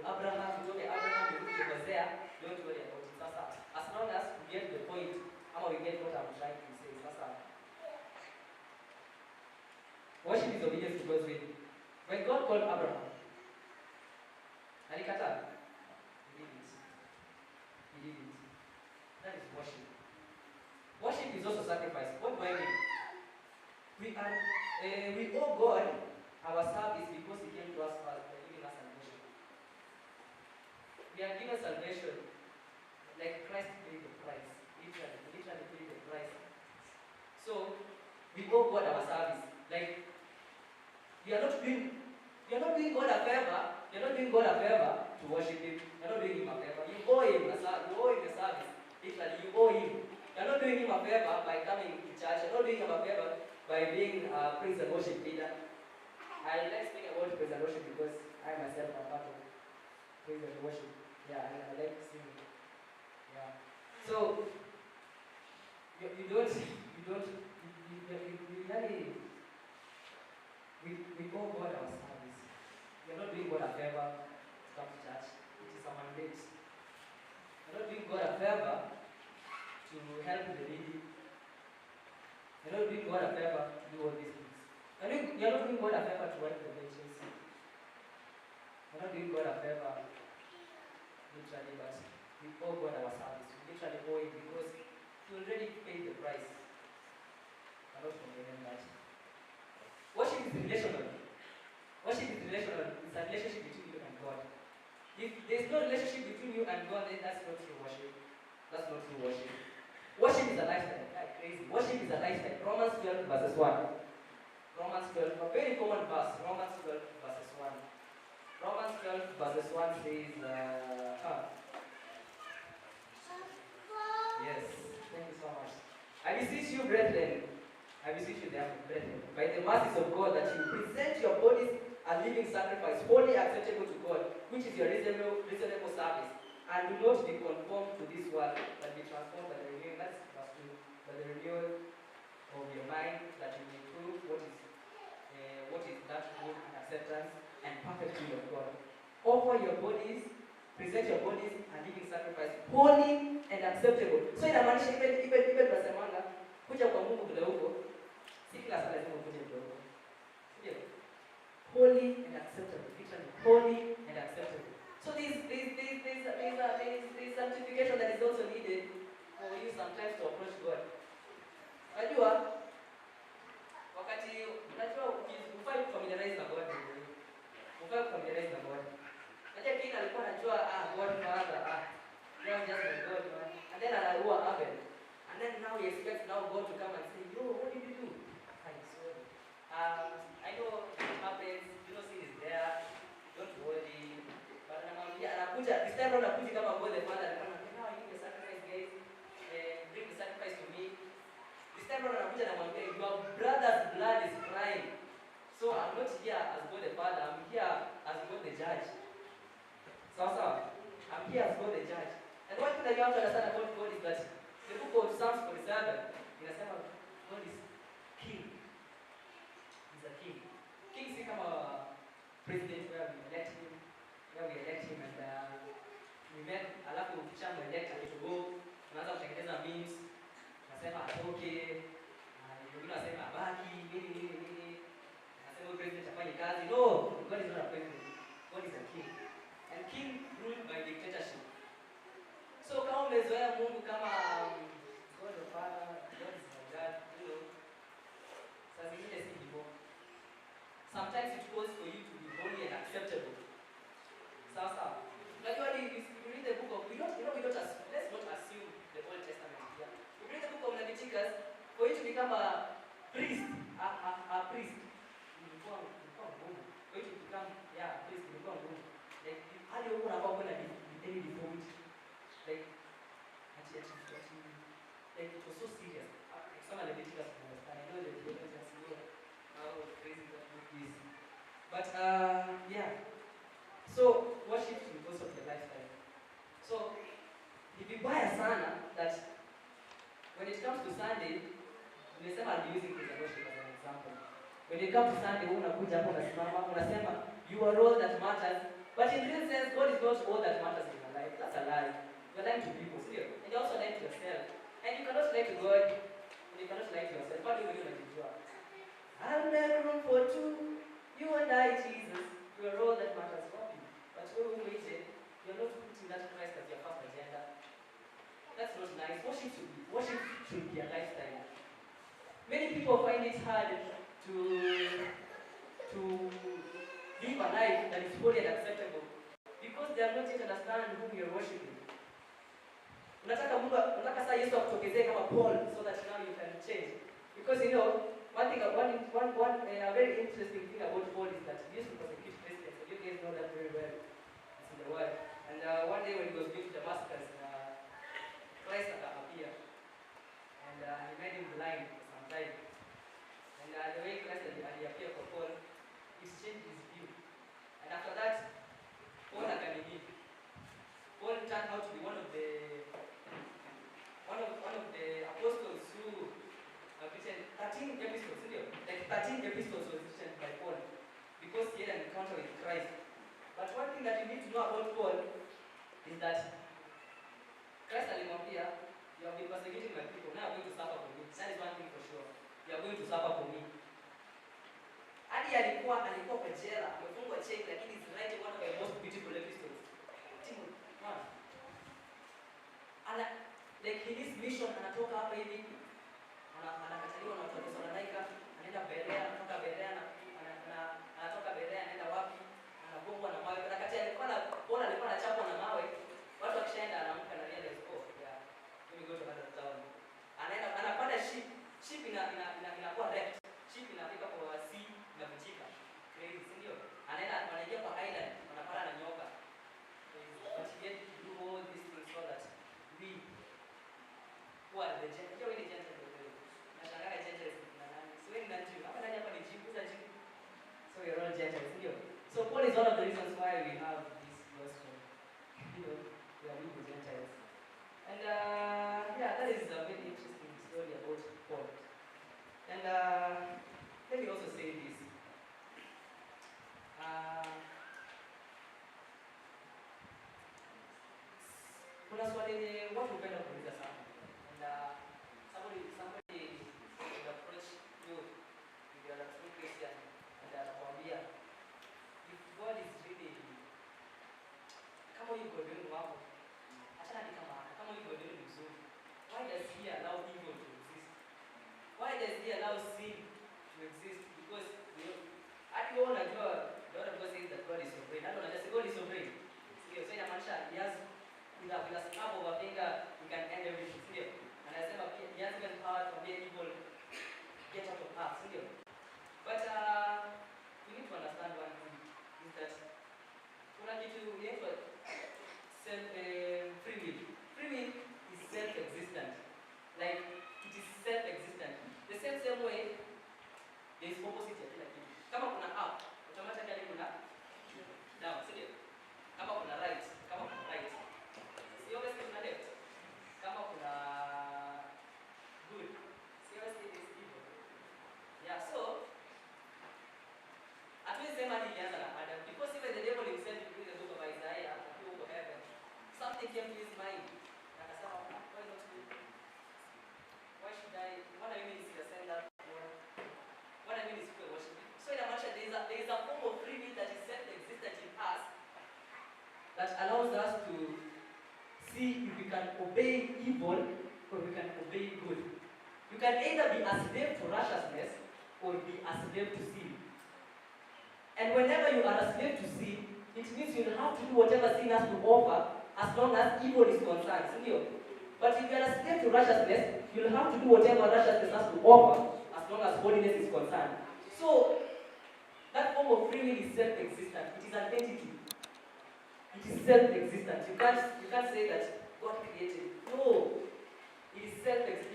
Abraham, was there, don't worry about it. As long as we get the point, we get what I'm trying to say. Worship is obedience to God's will. When God called Abraham, alikata, he did it. He did it. That is worship. Worship is also sacrifice. What do I mean? We owe God our service because He came to us for giving us salvation. We are given salvation like Christ paid the price. Literally paid the price. So we owe God our service. Like you're not doing God a favor. You're not doing God a favor to worship Him. You're not doing Him a favor. You owe Him a service. Literally, you owe Him. You're not doing Him a favor by coming to church. You're not doing Him a favor by being a praise and worship leader. I like speaking about praise and worship because I myself am part of praise and worship. Yeah, I like singing. Yeah. So you really we owe God our service. You're not doing God a favor to come to church. It is a mandate. You're not doing God a favor to help the needy. You're not doing God a favor to do all these things. You're not doing God a favor to wipe the benches. You're not doing God a favor, literally, but we owe God our service. We literally owe Him because He already paid the price. I'm not complaining that. Worship is relational. Worship is relational. It's a relationship between you and God. If there's no relationship between you and God, then that's not true worship. That's not true worship. Worship is a lifestyle. Like crazy. Worship is a lifestyle. Romans 12 verses 1. Romans 12, a very common verse. Romans 12 verses 1. Romans 12 verses 1 says, yes, thank you so much. I beseech you, brethren, by the mercies of God, that you present your bodies a living sacrifice, wholly acceptable to God, which is your reasonable service. And do not be conformed to this world, but be transformed by the renewing, that's verse 2, by the renewal of your mind, that you may prove what is that good and acceptance and perfect will of God. Offer your bodies, present your bodies a living sacrifice, holy and acceptable. So inamaanisha even tunasemanga kuja kwa Mungu bila huko, si kila saa lazima ukuje bila huko. Ndio. Holy and acceptable. Literally, holy and acceptable. So there's sanctification that is also needed for you sometimes to approach God. Unajua wakati ufai familiarize na God. Ufai familiarize na God. Unajua kina alikuwa anajua God Father, you are just my God, man. And then anaua Abel. And then now he expects now God to come and say, yo, what did you do? I'm sorry. I know it happens, sin is there, don't worry. But anakuja, this time around anakuja kama God the Father, now I need the sacrifice, guys. Bring the sacrifice to me. This time around anakuja anamwambia, your brother's blood is crying. So I'm not here as God the Father, I'm here as God the Judge. So I'm here as God the Judge. And one thing that you have to understand about God is that the book of Psalms 47, inasema God is king. He's a king. King is like a president where we elect him and we met alafu ukishamu elect akitugo, tunaanza kutengeneza memes, nasema atoke, wengine wasema abaki, nini. Nasema president afanye kazi. No, God is not a president. God is a king. And king ruled by dictatorship. So kama umezoea Mungu kama God the Father, God is my God, saa zingine si hivyo. Sometimes it calls for you to be holy and acceptable. Sasa, unajua if you read the book of, let's not assume the Old Testament here. If you read the book of Leviticus, for you to become a priest, ilikuwa ngumu. For you to become a priest, ilikuwa ngumu. Like, hadi huko unakuwa kuna any deformity. Like it was so serious. Some Leviticus understand. I know that you don't just know how crazy that book is. But so worship is because of your lifestyle. So if you buy a sana that when it comes to Sunday, I'll be using this worship as an example. When it comes to Sunday, unakuja hapo unasimama, unasema your role that matters But in real sense, God is not all that matters in your life. That's a lie. You're lying to people, still. And you're also lying to yourself. And you cannot lie to God, and you cannot lie to yourself. What do you mean when you do that? I'll make room for two. You and I, Jesus. You are all that matters for me. But when we waited, you're not putting that Christ as your first agenda. That's not nice. Worship should be a lifestyle. Many people find it hard to live a life that is holy and acceptable because they are not yet understand whom you are worshiping. Unataka saa Yesu akutokezee kama Paul so that now you can change. Because a very interesting thing about Paul is that he used to persecute Christians. You guys know that very well. It's in the word. And one day when he was going to Damascus, Christ appeared. And he made him blind for some time. And the way Christ appeared for Paul, it changed his view. And after that, Paul turned out to be one of the apostles who have written 13 epistles. Like 13 epistles was written by Paul because he had an encounter with Christ. But one thing that you need to know about Paul is that Christ alimwambia, you have been persecuting my people, now you are going to suffer for me. That is one thing for sure. You are going to suffer for me. Hadi alikuwa kwa jela, amefungwa cheki, lakini is writing one of the most beautiful epistles. Like in this mission, anatoka hapa hivi, anakataliwa na watu wa Thessalonica, anaenda Berea, anatoka Berea, anatoka Berea, anaenda wapi, anagongwa na mawe. Paul alikuwa anachapwa na mawe, watu wakishaenda anaamka na realize, oh yeah, let me go to another town. Anapanda ship inakuwa wrecked, ship inafika kwa sea, inavunjika. Crazy, si ndio? Wanaingia kwa island, wanapata na nyoka. But he had to do all these things so that we who are the Gentiles. You're really Gentiles. Nashangaa Gentiles na nani? So wewe ni Jew. Hapa ndani hapa ni Jew, who's a Jew? So you're all Gentiles, ndio. So Paul is one of the reasons why we have this gospel. We are new Gentiles. And yeah, that is a very interesting story about Paul. And let me also say this. Kuna swali watu hupenda kuuliza sana. And somebody will approach you if you are a true Christian and anakuambia, if God is really, kama huyu God wenu wako, achana ni kama huyu God wenu mzuri, why does he allow evil to exist? Why does he allow sin to exist? Because hadi wewe unajua, the word of God says that God is sovereign. Hadi unajua God is sovereign. So inamaanisha he has with a snap of a finger, we can end everything. Still. And I said, he has even power to make people get out of us. Still. But we need to understand one thing, is that we have free will. Free will is self-existent. Like, it is self-existent. The same way, there is opposite ya kila kitu. Kama kuna up, automatically kuna down. Still. Kama kuna right, obviously kuna left. Kama kuna good, obviously there is evil. Yeah, so hatuwezi sema ni ilianza na Adam, because even the devil himself in the book of Isaiah, the book of heaven, something came to his mind. Akasema, why not me? Why should I? What I mean is to send that for. What I mean is to worship. So in a nutshell, there is a form of free will that is self-existent in us that allows us to see if we can obey evil or we can obey good. You can either be a slave to righteousness or be a slave to sin. And whenever you are a slave to sin, it means you'll have to do whatever sin has to offer as long as evil is concerned. But if you are a slave to righteousness, you'll have to do whatever righteousness has to offer as long as holiness is concerned. So, that form of free will is self-existent. It is an entity. It is self-existent. You can't say that God created it. No. It is self-existent.